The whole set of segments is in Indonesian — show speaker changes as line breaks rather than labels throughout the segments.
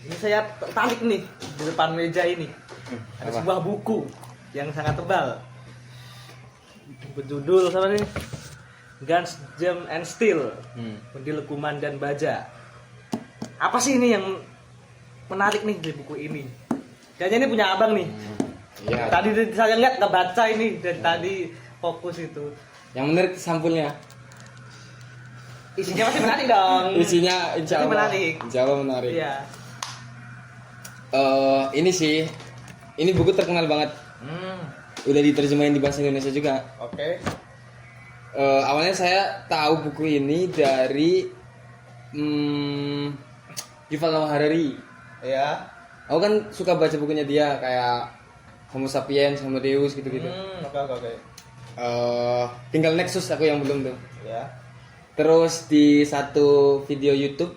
Ini saya tertarik nih di depan meja ini. Ada
Apa?
sebuah buku yang sangat tebal. Berjudul apa nih? Guns, Germs and Steel. Mendil Kuman dan Baja. Apa sih ini yang menarik nih di buku ini? Kayaknya ini punya abang nih.
Iya.
Tadi saya lihat nggak baca ini dari tadi fokus itu.
Yang menarik sampulnya.
Isinya pasti menarik dong.
Isinya insya
Pasti
Allah
menarik.
Insya Allah menarik.
Iya.
Ini sih, ini buku terkenal banget. Udah diterjemahin di bahasa Indonesia juga.
Oke.
Awalnya saya tahu buku ini dari Yuval Noah Harari.
Iya.
Aku kan suka baca bukunya dia kayak Homo Sapiens, Homo Deus gitu-gitu.
Oke.
Tinggal Nexus aku yang belum tuh.
Ya.
Terus di satu video YouTube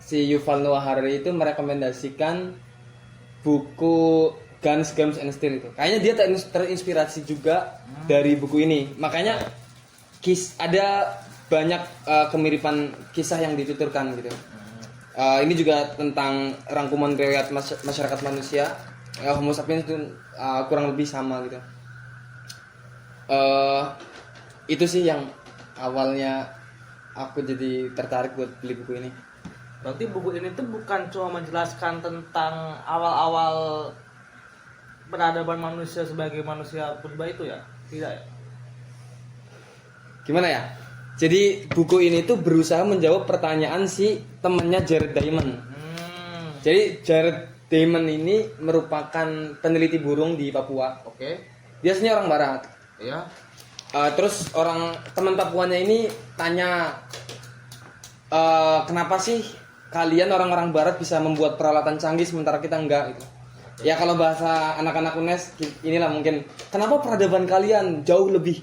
si Yuval Noah Harari itu merekomendasikan buku Guns, Germs and Steel itu. Kayaknya dia terinspirasi juga dari buku ini. Makanya ada banyak kemiripan kisah yang dituturkan gitu. Ini juga tentang rangkuman riwayat masyarakat manusia. Homo sapiens itu kurang lebih sama gitu. Itu sih yang awalnya aku jadi tertarik buat beli buku ini.
Berarti buku ini tuh bukan cuma menjelaskan tentang awal-awal peradaban manusia sebagai manusia purba itu ya? Tidak ya?
Gimana ya? Jadi buku ini tuh berusaha menjawab pertanyaan si temannya Jared Diamond. Jadi Jared Diamond ini merupakan peneliti burung di Papua.
Oke.
Biasanya orang barat.
Iya.
Terus teman Papuanya ini tanya, kenapa sih kalian orang-orang barat bisa membuat peralatan canggih sementara kita enggak gitu. Ya kalau bahasa anak-anak UNES inilah mungkin, kenapa peradaban kalian jauh lebih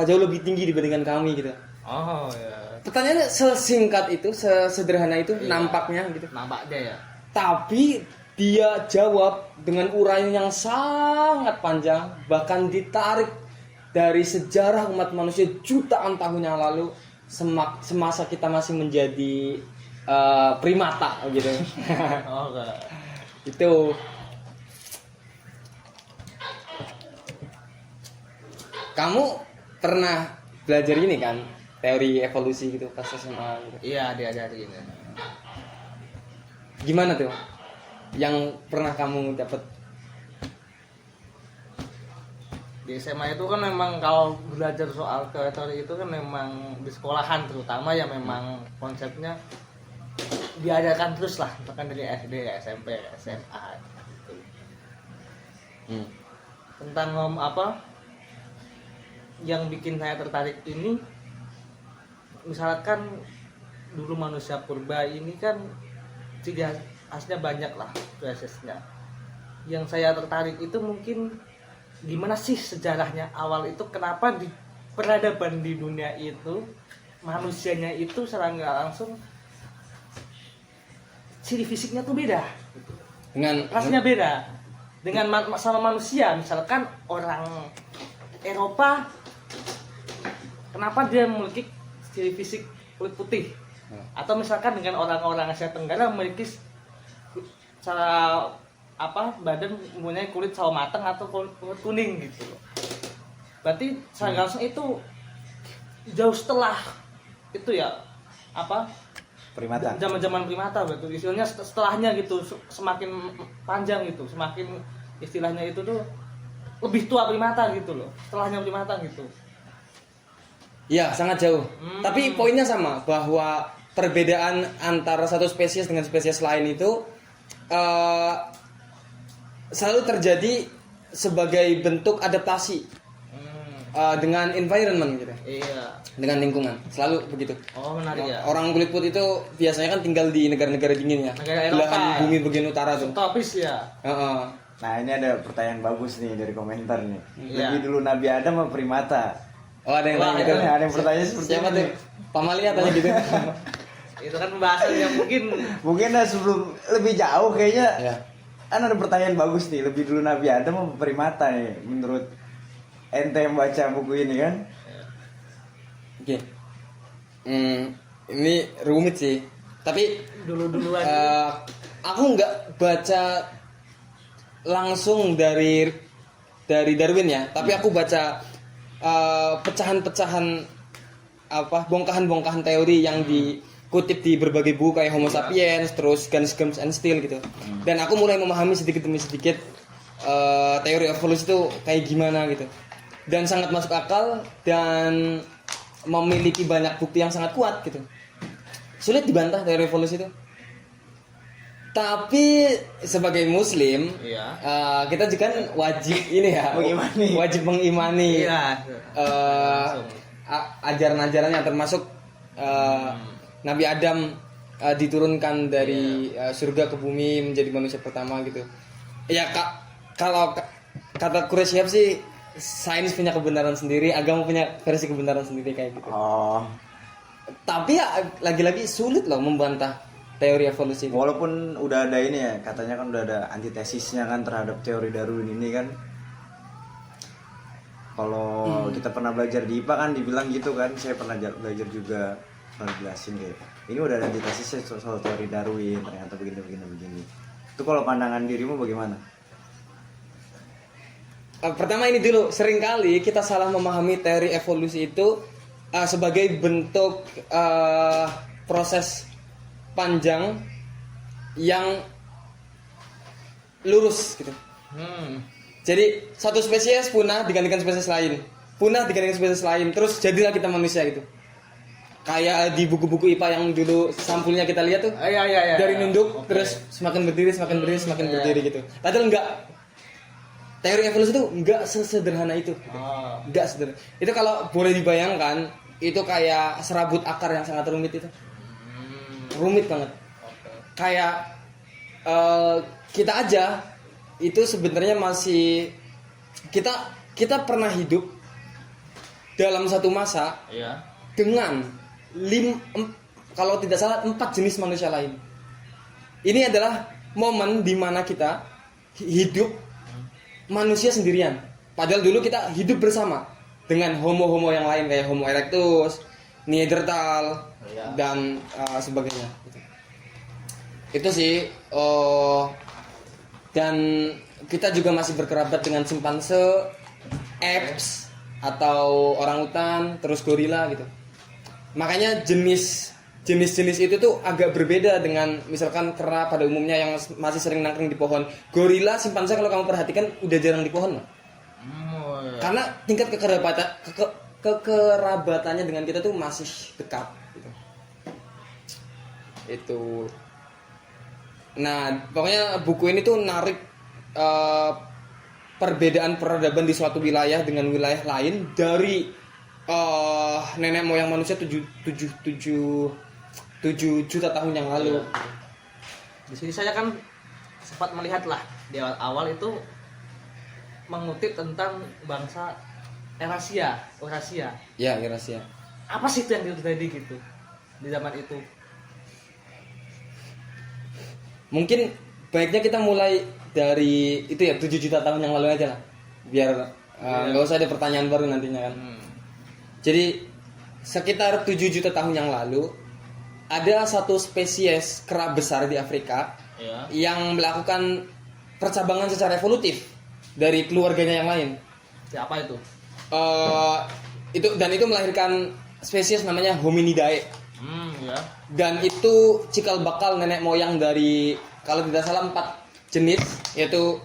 jauh lebih tinggi dibandingkan kami gitu.
Oh ya.
Pertanyaannya sesingkat itu, sesederhana itu
Iya.
nampaknya gitu.
Nampaknya ya.
Tapi dia jawab dengan uraian yang sangat panjang, bahkan ditarik dari sejarah umat manusia jutaan tahun yang lalu, semasa kita masih menjadi primata gitu.
Oke.
Itu. Kamu pernah belajar ini kan, teori evolusi gitu pas SMA gitu.
Iya, diajarin.
Gimana tuh yang pernah kamu dapat?
Di SMA itu kan memang kalau belajar soal teori itu kan memang di sekolahan terutama ya memang konsepnya diajarkan terus lah, bahkan dari SD, SMP, SMA gitu. Tentang yang bikin saya tertarik ini, misalkan dulu manusia purba ini kan ciri khasnya banyak lah prosesnya. Yang saya tertarik itu mungkin gimana sih sejarahnya awal itu, kenapa di peradaban di dunia itu manusianya itu secara nggak langsung ciri fisiknya tuh beda,
Dengan
rasanya beda dengan sama manusia. Misalkan orang Eropa, kenapa dia memiliki ciri fisik kulit putih, atau misalkan dengan orang-orang Asia Tenggara memiliki cara badan mempunyai kulit sawo matang atau kulit kuning gitu loh. Berarti secara langsung itu jauh setelah itu ya
Primata.
zaman primata, betul istilahnya. Setelahnya gitu semakin panjang gitu, semakin istilahnya itu tuh lebih tua primata gitu loh, setelahnya primata gitu.
Ya sangat jauh. Tapi poinnya sama, bahwa perbedaan antara satu spesies dengan spesies lain itu selalu terjadi sebagai bentuk adaptasi dengan environment gitu.
Iya.
Dengan lingkungan, selalu begitu.
Oh, menarik ya.
Orang kulit putih itu biasanya kan tinggal di negara-negara dingin ya.
Negara Eropa,
Belahan
ya.
bumi bagian utara tuh.
Tropis ya.
Heeh.
Nah ini ada pertanyaan bagus nih dari komentar nih.
Iya.
Lebih dulu Nabi Adam apa primata?
Oh ada yang
Wah,
tanya gitu.
itu
Ada yang bertanya seperti
Siapa
ini.
tuh? Pamalia tanya gitu.
Itu kan pembahasan yang mungkin
Mungkin sebelum lebih jauh kayaknya
Ya.
kan ada pertanyaan bagus nih. Lebih dulu Nabi Adam apa primata nih menurut ente yang baca buku ini kan?
Oke. Ini rumit sih. Tapi
Dulu aja.
aku nggak baca langsung dari Darwin ya, tapi aku baca pecahan-pecahan bongkahan-bongkahan teori yang dikutip di berbagai buku kayak Homo sapiens, terus Guns, Germs and Steel gitu. Dan aku mulai memahami sedikit demi sedikit teori evolusi itu kayak gimana gitu. Dan sangat masuk akal dan memiliki banyak bukti yang sangat kuat gitu. Sulit dibantah teori evolusi itu. Tapi sebagai muslim,
Iya.
kita juga kan wajib ini ya,
Mengimani.
wajib mengimani
Iya. Langsung.
ajaran-ajarannya, termasuk Nabi Adam diturunkan dari surga ke bumi menjadi manusia pertama gitu. Ya kalau kata Quraisy sih, sains punya kebenaran sendiri, agama punya versi kebenaran sendiri kayak gitu.
Oh,
Tapi ya lagi-lagi sulit loh membantah teori evolusi itu.
walaupun udah ada ini ya, katanya kan udah ada antitesisnya kan terhadap teori Darwin ini kan. Kalau kita pernah belajar di IPA kan dibilang gitu kan, saya pernah belajar juga, pernah jelasin kayak ini udah ada antitesisnya soal teori Darwin, ternyata begini. Itu kalau pandangan dirimu bagaimana?
Pertama ini dulu, seringkali kita salah memahami teori evolusi itu sebagai bentuk proses panjang yang lurus gitu. Jadi satu spesies punah digantikan spesies lain, terus jadilah kita manusia gitu. Kayak di buku-buku IPA yang dulu sampulnya kita lihat tuh,
Iya.
dari nunduk
Oke.
terus semakin berdiri
Iya.
berdiri gitu. Padahal enggak. Teori evolusi itu enggak sesederhana itu.
Oh.
Enggak sederhana. Itu kalau boleh dibayangkan, itu kayak serabut akar yang sangat rumit itu. Rumit banget.
Oke.
Kayak kita aja itu sebenarnya masih kita pernah hidup dalam satu masa
Iya.
dengan kalau tidak salah 4 jenis manusia lain. Ini adalah momen di mana kita hidup manusia sendirian. Padahal dulu kita hidup bersama dengan homo-homo yang lain kayak Homo erectus, Neanderthal,
Iya.
dan sebagainya. Itu sih. Dan kita juga masih berkerabat dengan simpanse, apes atau orangutan, terus gorila gitu. Makanya jenis-jenis itu tuh agak berbeda dengan misalkan kera pada umumnya yang masih sering nangkring di pohon. Gorila, simpanse kalau kamu perhatikan udah jarang di pohon, loh.
Oh, iya.
Karena tingkat kekerabatannya dengan kita tuh masih dekat gitu. Itu. Nah, pokoknya buku ini tuh narik perbedaan peradaban di suatu wilayah dengan wilayah lain dari nenek moyang manusia 7 juta tahun yang lalu.
Di sini saya kan sempat melihat lah di awal itu mengutip tentang bangsa Eurasia.
Ya, Eurasia.
Apa sih itu yang terjadi gitu di zaman itu?
Mungkin baiknya kita mulai dari itu ya 7 juta tahun yang lalu aja lah. Biar nggak usah ada pertanyaan baru nantinya kan. Jadi sekitar 7 juta tahun yang lalu ada satu spesies kera besar di Afrika
Iya.
yang melakukan percabangan secara evolutif dari keluarganya yang lain.
Siapa itu?
Itu melahirkan spesies namanya Hominidae.
Ya.
Dan itu cikal bakal nenek moyang dari kalau tidak salah 4 jenis, yaitu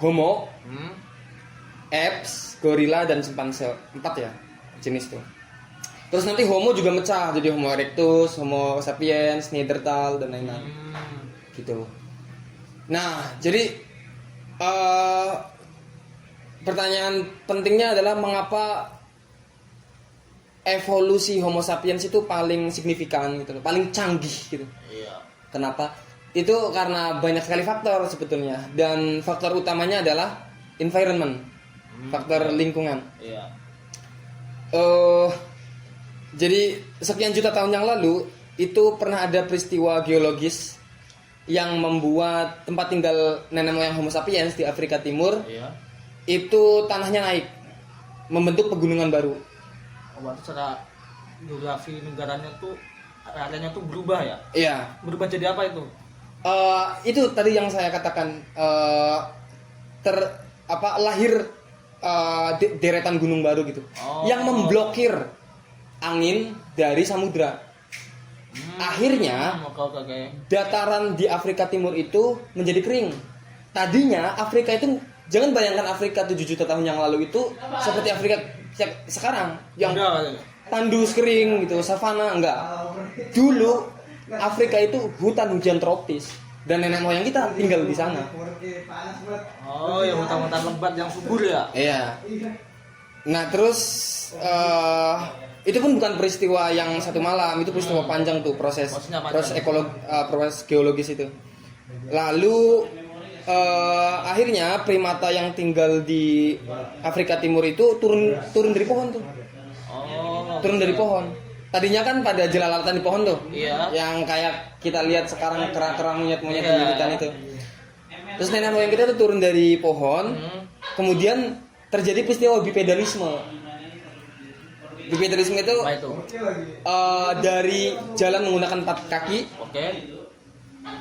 Homo, apes, gorila, dan simpanse. 4 ya jenis itu. Terus nanti Homo juga mecah jadi Homo erectus, Homo sapiens, Neanderthal, dan lain-lain. Gitu. Nah, jadi pertanyaan pentingnya adalah mengapa evolusi Homo sapiens itu paling signifikan gitu loh, paling canggih gitu.
Iya.
Kenapa? Itu karena banyak sekali faktor sebetulnya, dan faktor utamanya adalah environment, faktor lingkungan.
Iya.
Jadi sekian juta tahun yang lalu itu pernah ada peristiwa geologis yang membuat tempat tinggal nenek moyang Homo sapiens di Afrika Timur
Iya.
itu tanahnya naik, membentuk pegunungan baru.
Berarti secara geografi negaranya tuh areanya tuh berubah ya.
Iya.
Berubah jadi apa itu?
Itu tadi yang saya katakan lahir deretan gunung baru gitu, yang memblokir angin dari samudra. Akhirnya
Oke.
dataran di Afrika Timur itu menjadi kering. Tadinya Afrika itu, jangan bayangkan Afrika 7 juta tahun yang lalu itu seperti Afrika sekarang yang tandus kering gitu, savana. Enggak. Dulu Afrika itu hutan hujan tropis dan nenek moyang kita tinggal di sana.
Oh, yang hutan-hutan lebat yang subur ya.
Iya. Nah, terus itu pun bukan peristiwa yang satu malam, itu peristiwa panjang tuh, proses geologis itu. Lalu akhirnya primata yang tinggal di Afrika Timur itu turun dari pohon tuh. Turun dari pohon. Tadinya kan pada jelalatan di pohon tuh.
Iya.
Yang kayak kita lihat sekarang kera-kera monyet-monyet di hutan itu. Terus nenek moyang kita tuh turun dari pohon. Kemudian terjadi peristiwa bipedalisme. Bipedalisme itu dari jalan menggunakan 4 kaki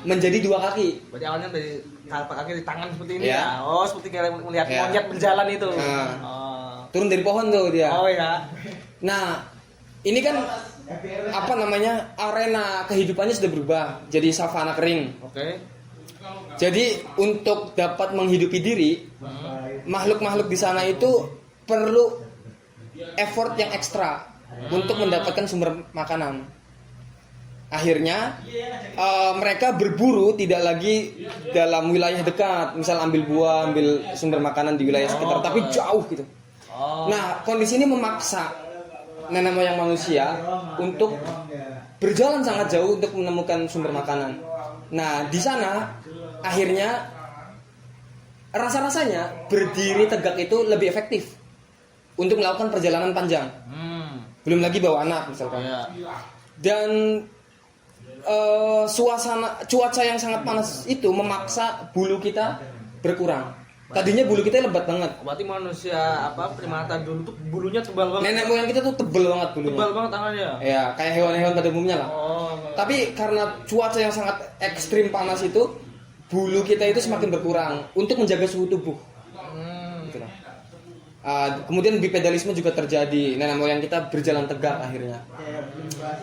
menjadi 2 kaki.
Berarti awalnya dari telapak kaki di tangan seperti ini
Ya.
ya. Oh, seperti kayak melihat monyet berjalan itu.
Turun dari pohon tuh dia.
Oh ya.
Nah, ini kan arena kehidupannya sudah berubah jadi savana kering. Jadi untuk dapat menghidupi diri, makhluk-makhluk di sana itu perlu effort yang ekstra untuk mendapatkan sumber makanan. Akhirnya mereka berburu tidak lagi dalam wilayah dekat, misal ambil buah, ambil sumber makanan di wilayah sekitar, tapi jauh gitu. Nah, kondisi ini memaksa nenek moyang manusia untuk berjalan sangat jauh untuk menemukan sumber makanan. Nah, di sana akhirnya rasa-rasanya berdiri tegak itu lebih efektif untuk melakukan perjalanan panjang. Belum lagi bawa anak misalkan. Dan cuaca yang sangat panas itu memaksa bulu kita berkurang. Tadinya bulu kita lebat banget.
Berarti manusia primata dulu tuh bulunya tebal banget.
Nenek moyang kita tuh tebel banget bulunya.
Tebal banget tangannya.
Ya, kayak hewan-hewan pada umumnya lah. Tapi karena cuaca yang sangat ekstrim panas itu, bulu kita itu semakin berkurang untuk menjaga suhu tubuh. Gitu lah. Kemudian bipedalisme juga terjadi. Nenek moyang kita berjalan tegak akhirnya.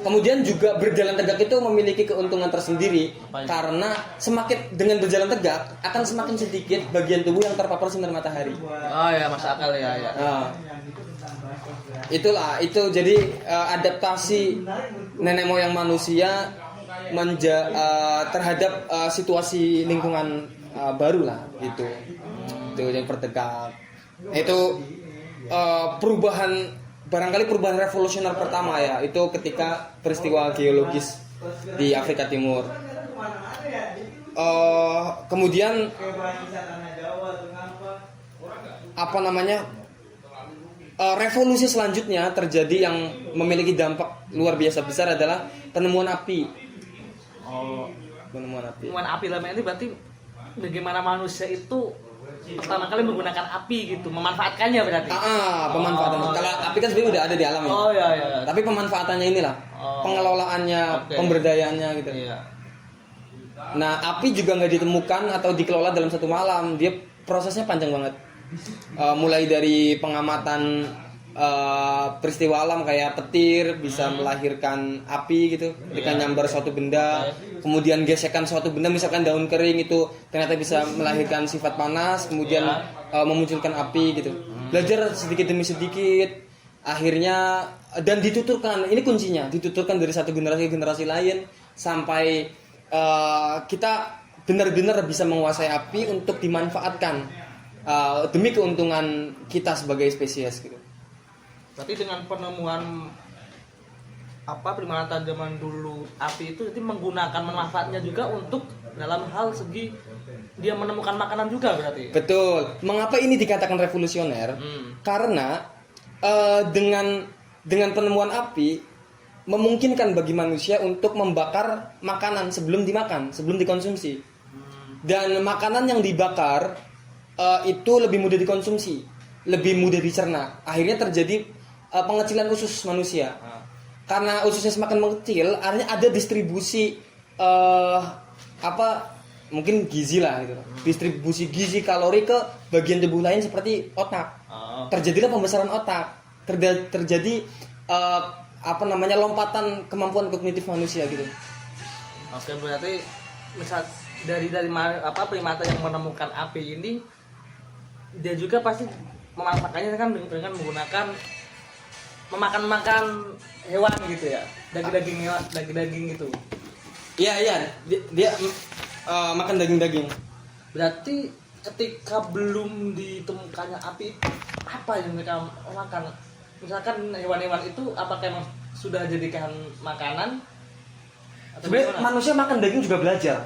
Kemudian juga berjalan tegak itu memiliki keuntungan tersendiri karena semakin dengan berjalan tegak akan semakin sedikit bagian tubuh yang terpapar sinar matahari.
Oh ya, masuk akal ya.
Itulah itu jadi adaptasi nenek moyang manusia terhadap situasi lingkungan baru lah itu yang bertegak. Itu perubahan revolusioner pertama ya, itu ketika peristiwa geologis di Afrika Timur. Kemudian revolusi selanjutnya terjadi yang memiliki dampak luar biasa besar adalah penemuan api. Penemuan api
dalam ini berarti bagaimana manusia itu pertama kali menggunakan api gitu, memanfaatkannya berarti.
Pemanfaatan. Kalau api kan sebenarnya udah ada di alam ya.
Iya.
Tapi pemanfaatannya inilah, pengelolaannya, pemberdayaannya gitu.
Iya.
Nah, api juga nggak ditemukan atau dikelola dalam satu malam. Dia prosesnya panjang banget. Mulai dari pengamatan peristiwa alam kayak petir bisa melahirkan api gitu ketika nyambar suatu benda, kemudian gesekan suatu benda misalkan daun kering itu ternyata bisa melahirkan sifat panas, kemudian memunculkan api gitu. Belajar sedikit demi sedikit akhirnya, dan dituturkan, ini kuncinya, dituturkan dari satu generasi ke generasi lain sampai kita benar-benar bisa menguasai api untuk dimanfaatkan demi keuntungan kita sebagai spesies gitu.
Berarti dengan penemuan primata zaman dulu, api itu jadi manfaatnya juga untuk dalam hal segi dia menemukan makanan juga berarti.
Betul. Mengapa ini dikatakan revolusioner? Karena dengan penemuan api memungkinkan bagi manusia untuk membakar makanan sebelum dimakan, sebelum dikonsumsi. Dan makanan yang dibakar itu lebih mudah dikonsumsi, lebih mudah dicerna. Akhirnya terjadi pengecilan usus manusia. karena ususnya semakin mengecil, artinya ada distribusi mungkin gizi lah gitu. Distribusi gizi kalori ke bagian tubuh lain seperti otak. Terjadilah pembesaran otak. Terjadi lompatan kemampuan kognitif manusia gitu.
Oke, berarti misal dari primata yang menemukan api ini, dia juga pasti memakannya kan dengan menggunakan memakan hewan gitu ya, daging hewan, daging gitu.
Iya, dia makan daging.
Berarti ketika belum ditemukannya api, apa yang mereka makan? Misalkan hewan-hewan itu apakah memang sudah jadikan makanan? Atau
Sebenarnya
bagaimana?
manusia makan daging juga belajar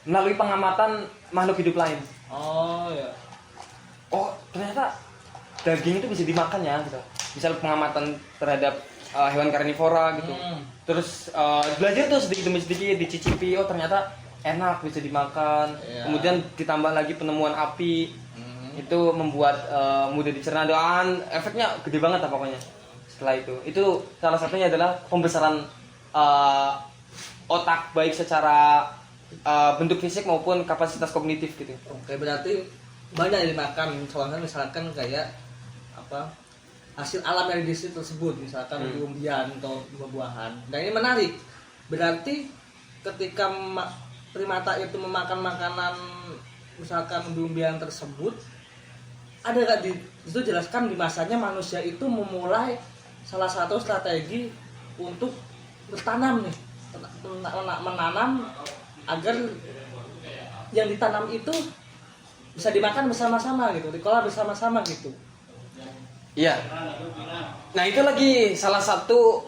melalui pengamatan makhluk hidup lain.
Oh ya.
Oh, ternyata daging itu bisa dimakan ya gitu. Misal pengamatan terhadap hewan karnivora gitu. Terus belajar tuh sedikit demi sedikit dicicipi, oh ternyata enak bisa dimakan.
Iya.
Kemudian ditambah lagi penemuan api. Itu membuat mudah dicerna, dan efeknya gede banget lah pokoknya. Setelah itu salah satunya adalah pembesaran otak, baik secara bentuk fisik maupun kapasitas kognitif gitu.
Oke, berarti banyak yang dimakan. Misalkan kayak hasil alam yang di situ tersebut, misalkan umbi-umbian atau buah-buahan. Dan ini menarik. Berarti ketika primata itu memakan makanan misalkan umbi-umbian tersebut, ada nggak di situ jelaskan di masanya manusia itu memulai salah satu strategi untuk bertanam nih, menanam agar yang ditanam itu bisa dimakan bersama-sama gitu, dikelola bersama-sama gitu.
Iya. Nah, itu lagi salah satu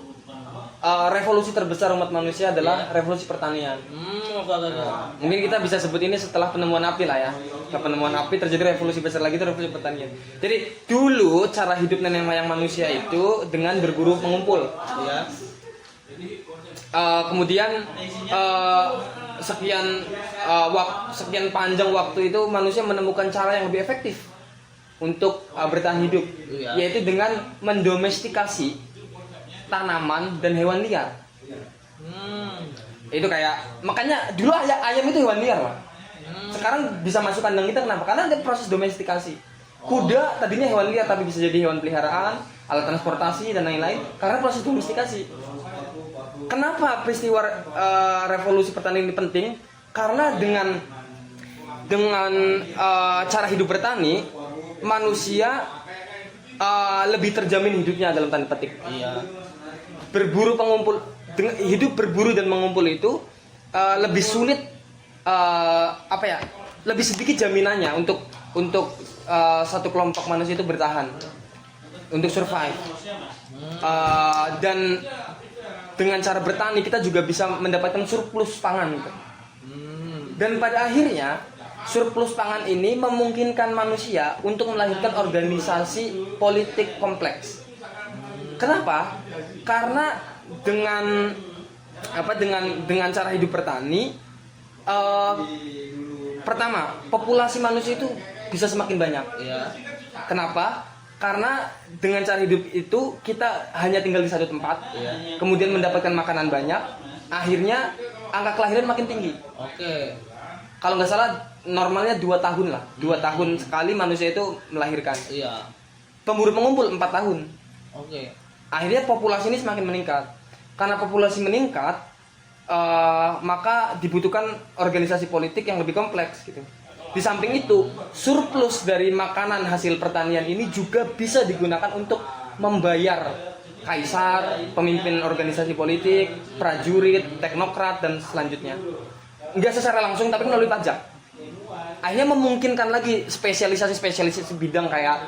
revolusi terbesar umat manusia adalah revolusi pertanian. Mungkin kita bisa sebut ini setelah penemuan api lah ya. Setelah penemuan api terjadi revolusi besar lagi, itu revolusi pertanian. Jadi dulu cara hidup nenek moyang manusia itu dengan berburu mengumpul.
Ya.
Kemudian sekian panjang waktu itu manusia menemukan cara yang lebih efektif untuk bertahan hidup, yaitu dengan mendomestikasi tanaman dan hewan liar. Itu kayak, makanya dulu ayam itu hewan liar lah. Sekarang bisa masuk kandang kita, kenapa? Karena ada proses domestikasi. Kuda tadinya hewan liar tapi bisa jadi hewan peliharaan, alat transportasi dan lain-lain karena proses domestikasi. Kenapa peristiwa revolusi pertanian ini penting? Karena dengan cara hidup bertani, manusia lebih terjamin hidupnya dalam tanda petik.
Iya.
Hidup berburu dan mengumpul itu lebih sulit, lebih sedikit jaminannya untuk satu kelompok manusia itu bertahan, untuk survive. Dan dengan cara bertani kita juga bisa mendapatkan surplus pangan gitu. Dan pada akhirnya surplus pangan ini memungkinkan manusia untuk melahirkan organisasi politik kompleks. Kenapa? Karena dengan cara hidup bertani, pertama populasi manusia itu bisa semakin banyak.
Iya.
Kenapa? Karena dengan cara hidup itu kita hanya tinggal di satu tempat, kemudian mendapatkan makanan banyak, akhirnya angka kelahiran makin tinggi.
Oke.
Kalau nggak salah normalnya 2 tahun lah, 2 tahun sekali manusia itu melahirkan.
Iya.
Pemburu pengumpul 4 tahun.
Oke.
Akhirnya populasi ini semakin meningkat. Karena populasi meningkat, maka dibutuhkan organisasi politik yang lebih kompleks gitu. Di samping itu, surplus dari makanan hasil pertanian ini juga bisa digunakan untuk membayar kaisar, pemimpin organisasi politik, prajurit, teknokrat, dan selanjutnya. Enggak secara langsung, tapi melalui pajak. Akhirnya memungkinkan lagi spesialisasi bidang kayak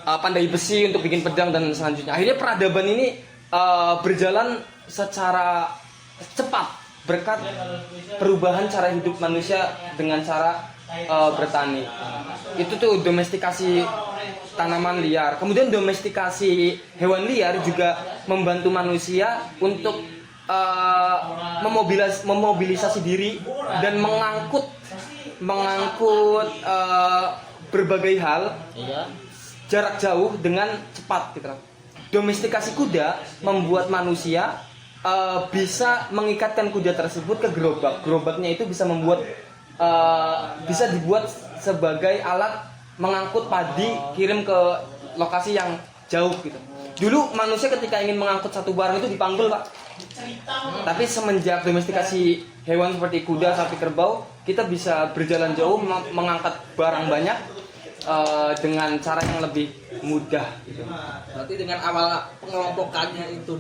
pandai besi untuk bikin pedang dan selanjutnya. Akhirnya peradaban ini berjalan secara cepat berkat perubahan cara hidup manusia dengan cara bertani. Itu tuh domestikasi tanaman liar. Kemudian domestikasi hewan liar juga membantu manusia untuk memobilisasi diri dan mengangkut berbagai hal jarak jauh dengan cepat gitu. domestikasi kuda membuat manusia bisa mengikatkan kuda tersebut ke gerobak. Gerobaknya itu bisa bisa dibuat sebagai alat mengangkut padi kirim ke lokasi yang jauh gitu. Dulu manusia ketika ingin mengangkut satu barang itu dipanggul, Pak. Tapi semenjak domestikasi hewan seperti kuda, sapi, kerbau, kita bisa berjalan jauh mengangkat barang banyak dengan cara yang lebih mudah gitu.
Berarti dengan awal pengelompokannya itu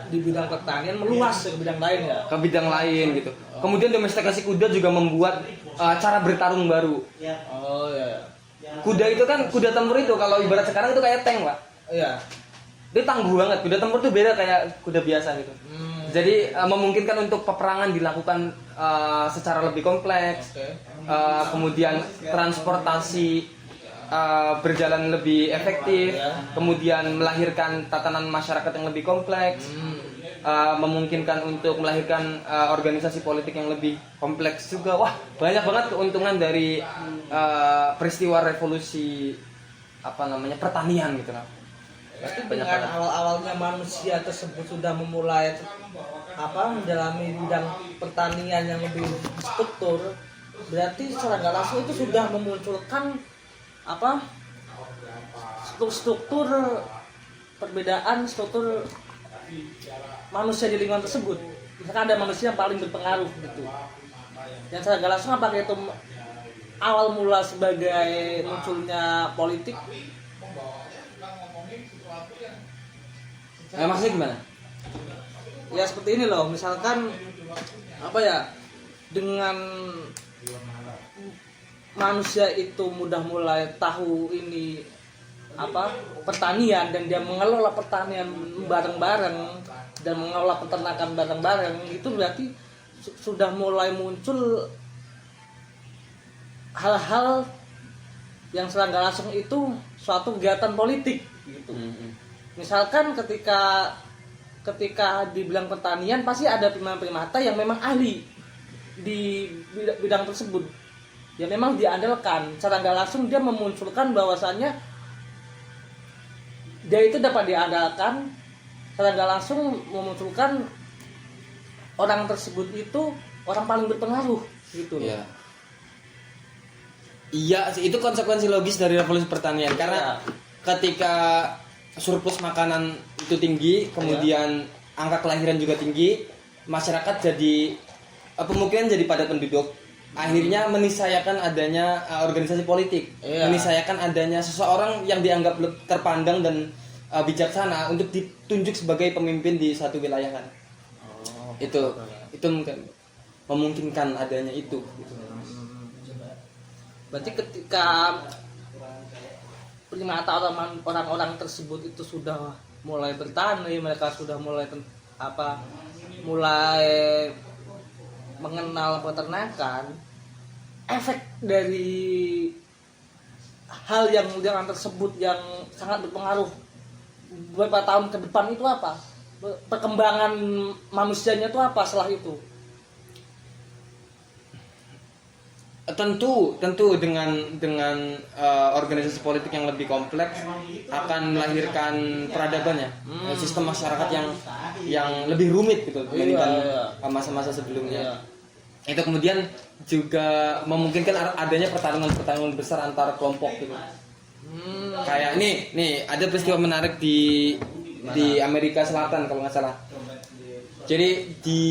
di bidang pertanian meluas ke bidang lain ya.
Ke bidang lain gitu. Kemudian domestikasi kuda juga membuat cara bertarung baru.
Oh ya.
Kuda itu kan, kuda tempur itu kalau ibarat sekarang itu kayak tank, Pak.
Iya.
Dia tangguh banget. Kuda tempur tuh beda kayak kuda biasa gitu. Jadi memungkinkan untuk peperangan dilakukan secara lebih kompleks.
Oke.
Kemudian transportasi berjalan lebih efektif, kemudian melahirkan tatanan masyarakat yang lebih kompleks, memungkinkan untuk melahirkan organisasi politik yang lebih kompleks juga. Wah, banyak banget keuntungan dari peristiwa revolusi pertanian gitu lah.
Berarti dengan awal-awalnya manusia tersebut sudah memulai mendalami bidang pertanian yang lebih struktur, berarti secara nggak langsung itu sudah memunculkan struktur perbedaan struktur manusia di lingkungan tersebut. Misalkan ada manusia yang paling berpengaruh gitu. Yang secara nggak langsung apakah itu awal mula sebagai munculnya politik?
Maksudnya gimana?
Ya seperti ini loh, misalkan dengan manusia itu mudah mulai tahu ini pertanian dan dia mengelola pertanian bareng-bareng dan mengelola peternakan bareng-bareng, itu berarti sudah mulai muncul hal-hal yang secara nggak langsung itu suatu kegiatan politik gitu. Misalkan ketika dibilang pertanian pasti ada primata yang memang ahli di bidang tersebut, ya memang diandalkan. Secara nggak langsung dia memunculkan bahwasannya dia itu dapat diandalkan. Secara nggak langsung memunculkan orang tersebut itu orang paling berpengaruh gitu loh.
Iya, itu konsekuensi logis dari revolusi pertanian karena ketika surplus makanan itu tinggi, kemudian angka kelahiran juga tinggi, masyarakat jadi pemukiman jadi padat penduduk. Akhirnya menisayakan adanya organisasi politik, menisayakan adanya seseorang yang dianggap terpandang dan bijaksana untuk ditunjuk sebagai pemimpin di satu wilayah kan. Itu mungkin memungkinkan adanya itu.
Berarti ketika primata orang-orang tersebut itu sudah mulai bertani, mereka sudah mulai mengenal peternakan, efek dari hal yang tersebut yang sangat berpengaruh beberapa tahun ke depan itu apa? Perkembangan manusianya itu apa setelah itu?
Tentu dengan organisasi politik yang lebih kompleks akan melahirkan peradaban ya, sistem masyarakat yang lebih rumit gitu dibandingkan masa-masa sebelumnya. Itu kemudian juga memungkinkan adanya pertarungan besar antar kelompok gitu. Kayak nih ada peristiwa menarik di Amerika Selatan kalau nggak salah. Jadi di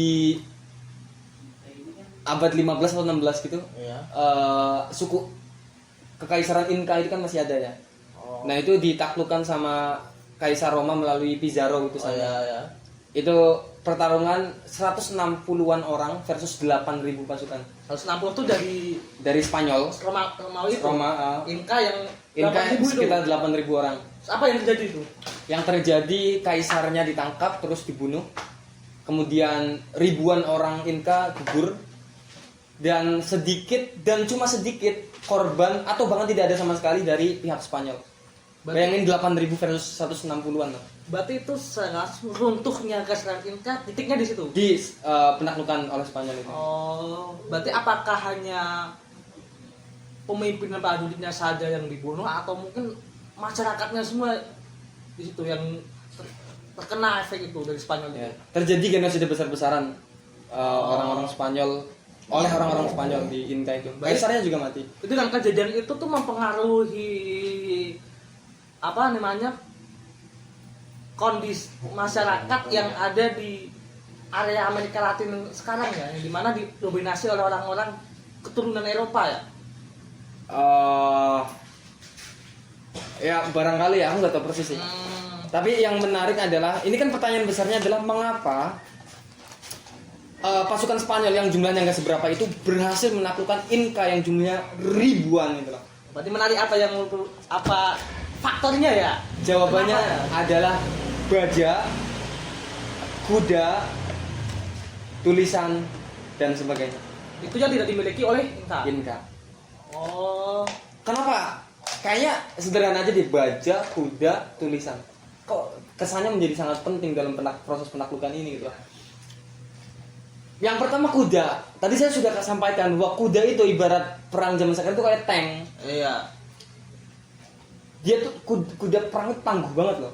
abad 15 atau 16 gitu, suku kekaisaran Inka itu kan masih ada ya. Nah itu ditaklukkan sama Kaisar Roma melalui Pizarro itu saya. Itu pertarungan 160-an orang versus 8.000 pasukan. 160
itu
dari Spanyol. Roma
Inka yang
sekitar 8.000 orang.
Apa yang terjadi itu?
Yang terjadi kaisarnya ditangkap terus dibunuh. Kemudian ribuan orang Inka gugur. Dan cuma sedikit korban atau bahkan tidak ada sama sekali dari pihak Spanyol. Bayangin 8.000 versus 160-an.
Berarti itu runtuhnya Kaisar Inka titiknya di situ.
Di penaklukan oleh Spanyol itu.
Oh, berarti apakah hanya pemimpin prajuritnya saja yang dibunuh atau mungkin masyarakatnya semua di situ yang terkena efek itu dari Spanyol
Ya.
itu.
Terjadi genosida besar-besaran orang-orang Spanyol oleh orang-orang Spanyol di Inca itu.
Baik.
Kaisarnya juga mati.
Itu kan kejadian itu tuh mempengaruhi apa namanya kondisi masyarakat yang ada di area Amerika Latin sekarang ya, yang dimana didominasi oleh orang-orang keturunan Eropa ya.
Ya barangkali ya, aku nggak tahu persis sih. Tapi yang menarik adalah, ini kan pertanyaan besarnya adalah mengapa pasukan Spanyol yang jumlahnya nggak seberapa itu berhasil menaklukkan Inca yang jumlahnya ribuan gitu loh.
Berarti menarik apa faktornya ya?
Jawabannya
Kenapa?
adalah baja, kuda, tulisan dan sebagainya.
Itu yang tidak dimiliki oleh Inca.
Inca.
Oh,
Kenapa? Kayaknya sederhana aja deh, baja, kuda, tulisan. Kok kesannya menjadi sangat penting dalam proses penaklukan ini gitu. Yang pertama kuda. Tadi saya sudah sampaikan bahwa kuda itu ibarat perang zaman sekarang itu kayak tank.
iya.
Dia tuh kuda perang itu tangguh banget loh.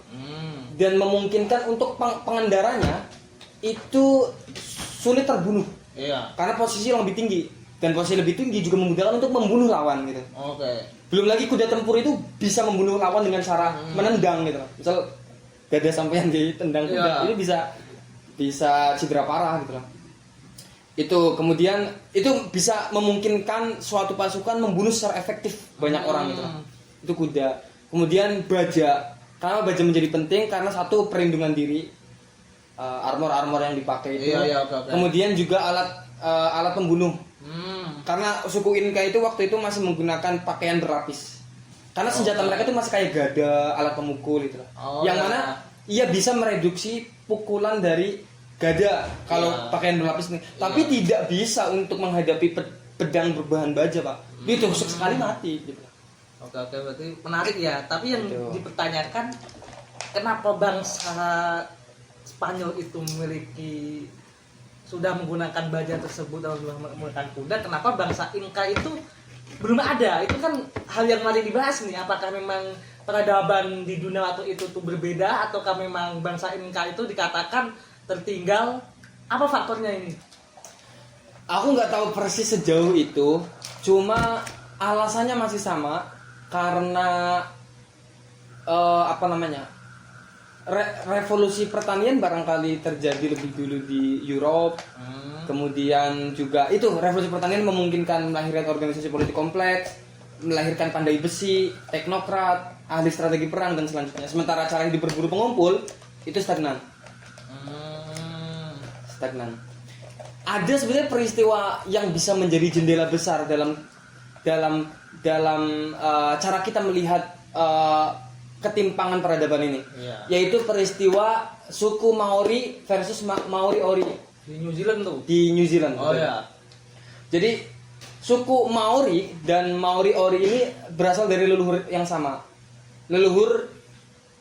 Dan memungkinkan untuk pengendaranya itu sulit terbunuh.
Iya.
Karena posisi yang lebih tinggi. Dan posisi lebih tinggi juga memudahkan untuk membunuh lawan gitu.
Oke.
Belum lagi kuda tempur itu bisa membunuh lawan dengan cara menendang gitu. Misal gada sampean ditendang kuda,
Iya.
ini bisa cedera parah gitu loh. Itu kemudian itu bisa memungkinkan suatu pasukan membunuh secara efektif banyak orang gitu loh. Itu kuda. Kemudian baja. Kenapa baja menjadi penting? Karena satu, perlindungan diri, armor yang dipakai itu.
Iya, oke.
Kemudian juga alat pembunuh. Karena suku Inca itu waktu itu masih menggunakan pakaian berlapis. Karena senjata mereka itu masih kayak gada, alat pemukul gitu loh.
Oh,
yang
ya.
mana ia bisa mereduksi pukulan dari gada kalau
Ya.
pakaian berlapis ini. Tapi tidak bisa untuk menghadapi pedang berbahan baja, Pak. Dia tusuk sekali mati gitu.
Oke, berarti menarik ya. Tapi yang
Betul.
dipertanyakan, kenapa bangsa Spanyol itu memiliki sudah menggunakan baja tersebut atau sudah menggunakan kuda, kenapa bangsa Inca itu belum ada? Itu kan hal yang mari dibahas nih. Apakah memang peradaban di dunia waktu itu tuh berbeda, ataukah memang bangsa Inca itu dikatakan tertinggal? Apa faktornya ini?
Aku nggak tahu persis sejauh itu, cuma alasannya masih sama karena revolusi pertanian barangkali terjadi lebih dulu di Europe. Kemudian juga itu revolusi pertanian memungkinkan melahirkan organisasi politik kompleks, melahirkan pandai besi, teknokrat, ahli strategi perang dan selanjutnya. Sementara cara hidup berburu pengumpul itu stagnan. Ada sebenarnya peristiwa yang bisa menjadi jendela besar dalam cara kita melihat ketimpangan peradaban ini, yaitu peristiwa suku Maori versus Maori Ori
Di New Zealand tuh.
di New Zealand.
Oh
betul.
ya.
Jadi suku Maori dan Maori Ori ini berasal dari leluhur yang sama, leluhur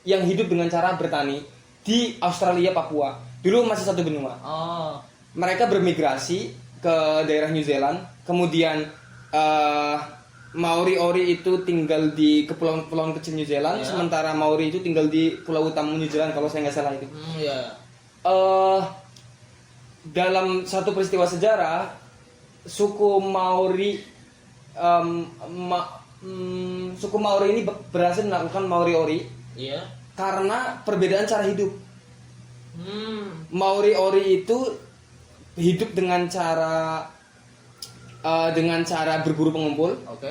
yang hidup dengan cara bertani di Australia, Papua. Dulu masih satu benua.
Oh.
Mereka bermigrasi ke daerah New Zealand, kemudian Maori Ori itu tinggal di kepulauan kecil New Zealand,
Ya.
sementara Maori itu tinggal di pulau utama New Zealand kalau saya nggak salah itu.
Iya.
Dalam satu peristiwa sejarah, suku Maori suku Maori ini berhasil melakukan Maori Ori
Iya.
karena perbedaan cara hidup. Maori Ori itu hidup dengan cara berburu pengumpul.
Oke.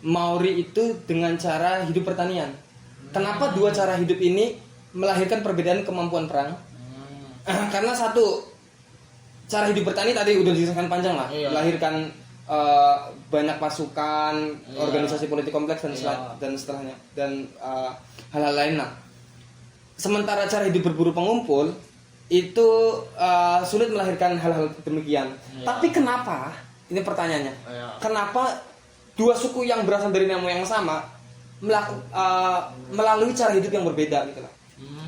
Maori itu dengan cara hidup pertanian. Kenapa dua cara hidup ini melahirkan perbedaan kemampuan perang? Karena satu, cara hidup bertani tadi udah dijelaskan panjang lah,
Iya.
melahirkan banyak pasukan,
Iya.
organisasi politik kompleks dan
Iya.
dan setelahnya dan hal-hal lain lah. Sementara cara hidup berburu pengumpul itu sulit melahirkan hal-hal demikian.
Iya.
Tapi kenapa? Ini pertanyaannya.
Iya.
Kenapa dua suku yang berasal dari nenek moyang yang sama melalui cara hidup yang berbeda gitu lah?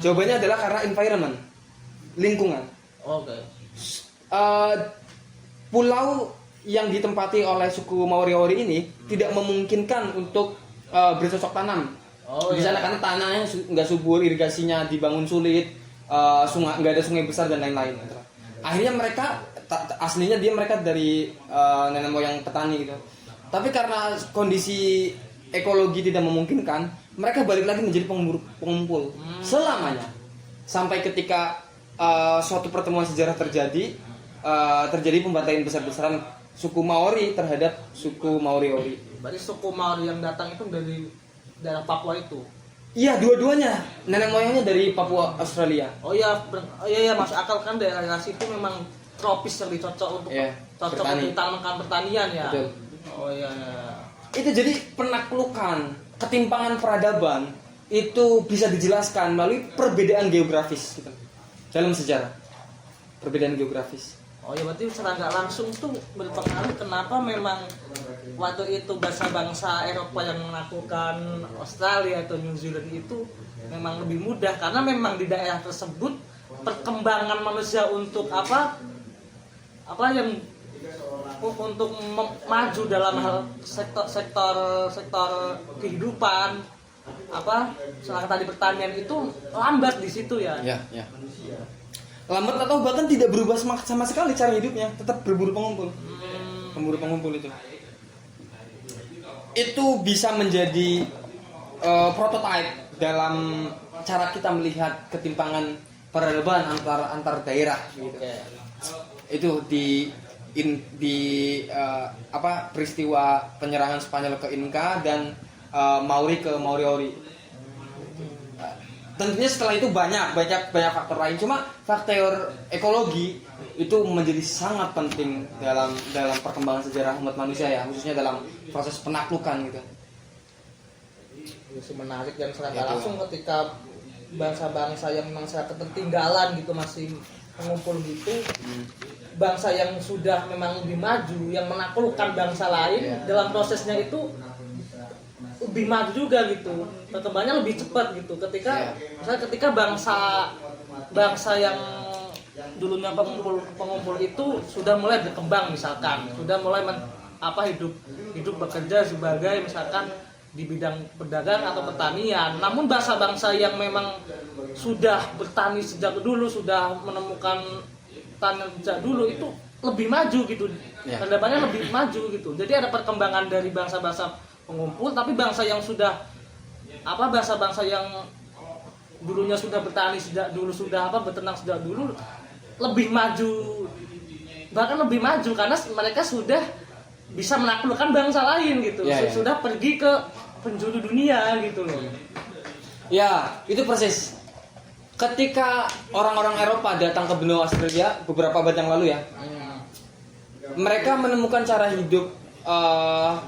Jawabannya adalah karena environment, lingkungan.
Oke.
Pulau yang ditempati oleh suku Maori Ori ini tidak memungkinkan untuk bercocok tanam
Oh,
di sana kan tanahnya nggak subur, irigasinya dibangun sulit, sungai nggak ada sungai besar dan lain-lain. Akhirnya mereka aslinya mereka dari nenek moyang petani gitu. Tapi karena kondisi ekologi tidak memungkinkan, mereka balik lagi menjadi pengumpul selamanya. Sampai ketika suatu pertemuan sejarah terjadi pembantaian besar-besaran suku Maori terhadap suku Maori-Ori.
Berarti suku Maori yang datang itu dari daerah Papua itu.
Iya, dua-duanya. Nenek moyangnya dari Papua, Australia.
Oh iya masuk akal kan daerah situ memang tropis yang cocok untuk
bertani.
untuk tanaman pertanian ya.
Betul.
Oh iya.
Itu jadi penaklukan, ketimpangan peradaban itu bisa dijelaskan melalui perbedaan geografis gitu. Dalam sejarah. Perbedaan geografis.
Oh ya berarti secara nggak langsung tuh berpengaruh kenapa memang waktu itu bangsa-bangsa Eropa yang menaklukkan Australia atau New Zealand itu memang lebih mudah karena memang di daerah tersebut perkembangan manusia untuk apa yang untuk maju dalam hal sektor kehidupan selain tadi pertanian itu lambat di situ ya.
Ya. Lambat atau bahkan tidak berubah sama sekali cara hidupnya, tetap berburu pengumpul. Pemburu pengumpul itu bisa menjadi prototipe dalam cara kita melihat ketimpangan peradaban antar daerah gitu. Itu di peristiwa penyerangan Spanyol ke Inca dan Maori ke Maori-Ori. Tentunya setelah itu banyak faktor lain, cuma faktor ekologi itu menjadi sangat penting dalam perkembangan sejarah umat manusia ya, khususnya dalam proses penaklukan gitu.
Itu menarik dan secara langsung ketika bangsa-bangsa yang memang sangat ketertinggalan gitu masih mengumpul gitu, bangsa yang sudah memang lebih maju yang menaklukkan bangsa lain dalam prosesnya itu lebih maju juga gitu, perkembangannya lebih cepat gitu. Ketika bangsa yang dulunya pengumpul itu sudah mulai berkembang misalkan, sudah mulai hidup bekerja sebagai misalkan di bidang perdagangan atau pertanian. Namun bangsa-bangsa yang memang sudah bertani sejak dulu, sudah menemukan tanaman sejak dulu itu lebih maju gitu, peradabannya lebih maju gitu. Jadi ada perkembangan dari bangsa-bangsa pengumpul, tapi bangsa yang dulunya sudah bertani sejak dulu, sudah beternak sejak dulu lebih maju, bahkan lebih maju karena mereka sudah bisa menaklukkan bangsa lain gitu, sudah pergi ke penjuru dunia gitu loh.
Ya, itu persis. Ketika orang-orang Eropa datang ke benua Australia beberapa abad yang lalu ya, mereka menemukan cara hidup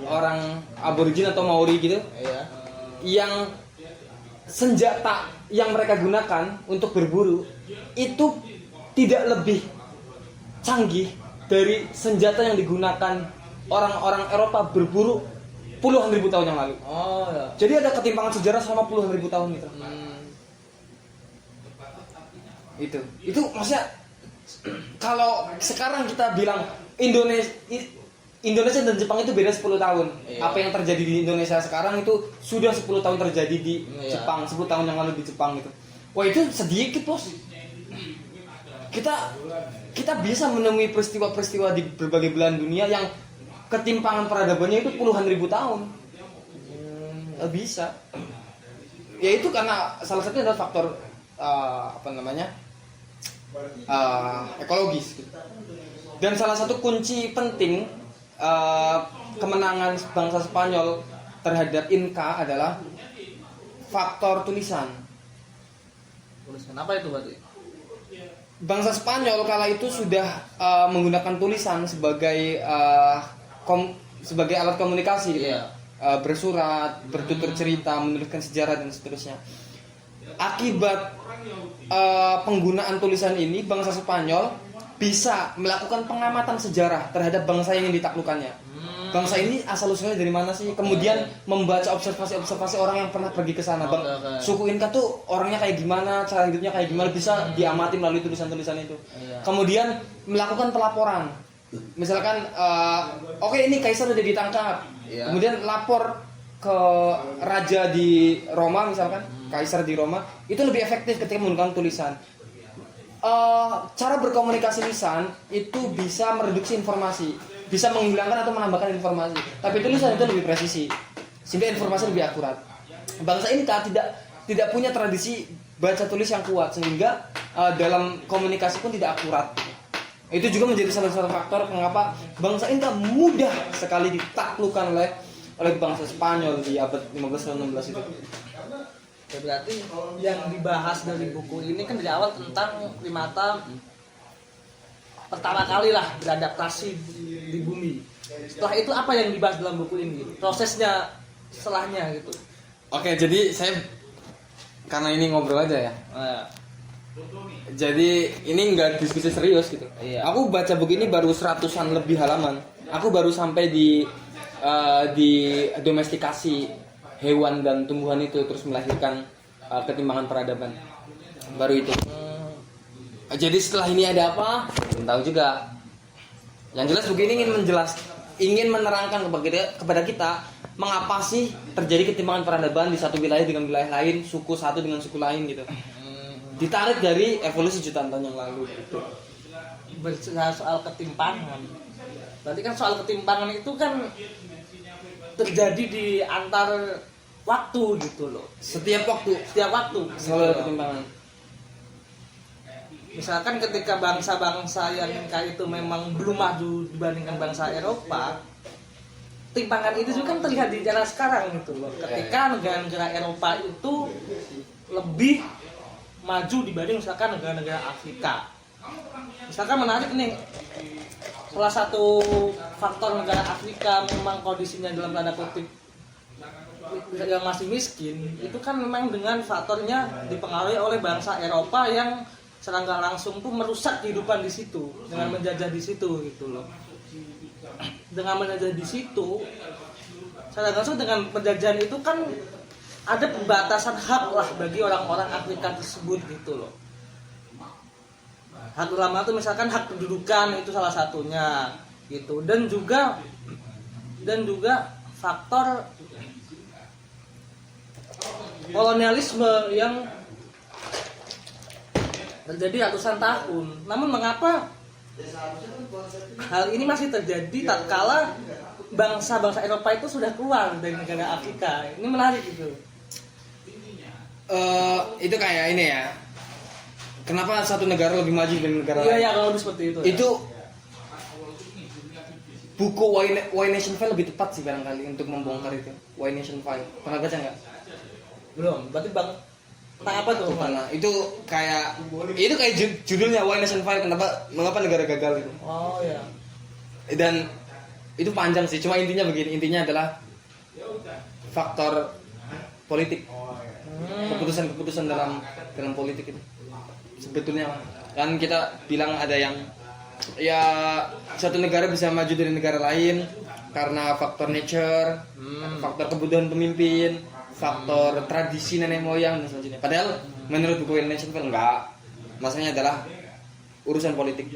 orang aborigin atau Maori gitu, yang senjata yang mereka gunakan untuk berburu itu tidak lebih canggih dari senjata yang digunakan orang-orang Eropa berburu puluhan ribu tahun yang lalu. Jadi ada ketimpangan sejarah selama puluhan ribu tahun gitu. Itu maksudnya kalau sekarang kita bilang Indonesia dan Jepang itu beda 10 tahun. Apa yang terjadi di Indonesia sekarang itu sudah 10 tahun terjadi di Jepang, 10 tahun yang lalu di Jepang gitu. Wah, itu sedikit, Bos. Kita bisa menemui peristiwa-peristiwa di berbagai belahan dunia yang ketimpangan peradabannya itu puluhan ribu tahun. Bisa. Ya itu karena salah satunya adalah faktor ekologis gitu. Dan salah satu kunci penting kemenangan bangsa Spanyol terhadap Inca adalah faktor tulisan.
Tulisan apa itu berarti?
Bangsa Spanyol kala itu sudah menggunakan tulisan sebagai alat komunikasi gitu. Bersurat, bertutur cerita, menuliskan sejarah dan seterusnya. Akibat penggunaan tulisan ini, bangsa Spanyol bisa melakukan pengamatan sejarah terhadap bangsa yang ditaklukkannya. Bangsa ini asal usulnya dari mana sih? Kemudian membaca observasi orang yang pernah pergi ke sana. Suku Inca tuh orangnya kayak gimana, cara hidupnya kayak gimana, bisa diamati melalui tulisan-tulisan itu. Kemudian melakukan pelaporan. Misalkan, oke, ini kaisar udah ditangkap. Kemudian lapor ke raja di Roma misalkan, kaisar di Roma, itu lebih efektif ketika menggunakan tulisan. Cara berkomunikasi lisan itu bisa mereduksi informasi, bisa menghilangkan atau menambahkan informasi. Tapi tulisan itu lebih presisi, sehingga informasi lebih akurat. Bangsa ini tidak punya tradisi baca tulis yang kuat, sehingga dalam komunikasi pun tidak akurat. Itu juga menjadi salah satu faktor mengapa bangsa Inka mudah sekali ditaklukkan oleh bangsa Spanyol di abad 15 dan 16 itu.
Ya, berarti yang dibahas dari buku ini kan dari awal tentang primata pertama kali lah beradaptasi di bumi. Setelah itu apa yang dibahas dalam buku ini? Prosesnya setelahnya gitu.
Oke, jadi saya karena ini ngobrol aja ya.
Nah,
Jadi ini nggak diskusi serius gitu.
Iya.
Aku baca buku ini baru 100-an lebih halaman. Aku baru sampai di domestikasi hewan dan tumbuhan itu terus melahirkan ketimbangan peradaban. Baru itu. Jadi setelah ini ada apa? Belum tahu juga. Yang jelas buku ini ingin menerangkan kepada kita mengapa sih terjadi ketimbangan peradaban di satu wilayah dengan wilayah lain, suku satu dengan suku lain gitu. Ditarik dari evolusi jutaan tahun yang lalu gitu.
Berbicara soal ketimpangan. Berarti kan soal ketimpangan itu kan terjadi di antar waktu gitu loh.
Setiap waktu selalu ada ketimpangan.
Misalkan ketika bangsa-bangsa yang kayak itu memang belum maju dibandingkan bangsa Eropa, timpangan itu juga kan terlihat di era sekarang gitu loh. Ketika negara-negara Eropa itu lebih maju dibanding misalkan negara-negara Afrika. Misalkan menarik nih, salah satu faktor negara Afrika memang kondisinya dalam tanda kutip yang masih miskin, itu kan memang dengan faktornya dipengaruhi oleh bangsa Eropa yang secara nggak langsung tuh merusak kehidupan di situ dengan menjajah di situ gitu loh. Dengan menjajah di situ, secara langsung dengan penjajahan itu kan ada pembatasan hak lah bagi orang-orang Afrika tersebut gitu loh. Hak ulama itu misalkan hak pendudukan itu salah satunya gitu, dan juga faktor kolonialisme yang terjadi ratusan tahun. Namun mengapa hal ini masih terjadi tatkala bangsa-bangsa Eropa itu sudah keluar dari negara Afrika? Ini menarik gitu.
Itu kayak ini ya. Kenapa satu negara lebih maju dibanding negara lain?
Iya, kalau seperti itu.
Itu buku Why Nation File lebih tepat sih barangkali untuk membongkar itu. Why Nation File. Pernah baca nggak?
Belum. Berarti bang tentang apa tuh?
Nah, itu kayak judulnya Why Nation File. Mengapa negara gagal itu?
Oh ya.
Dan itu panjang sih. Cuma intinya begini. Intinya adalah faktor politik. Keputusan-keputusan dalam politik itu. Sebetulnya kan kita bilang ada yang ya satu negara bisa maju dari negara lain karena faktor nature, faktor kebutuhan pemimpin, faktor tradisi nenek moyang dan selanjutnya. Padahal menurut buku Nation enggak. Masalahnya adalah urusan politik.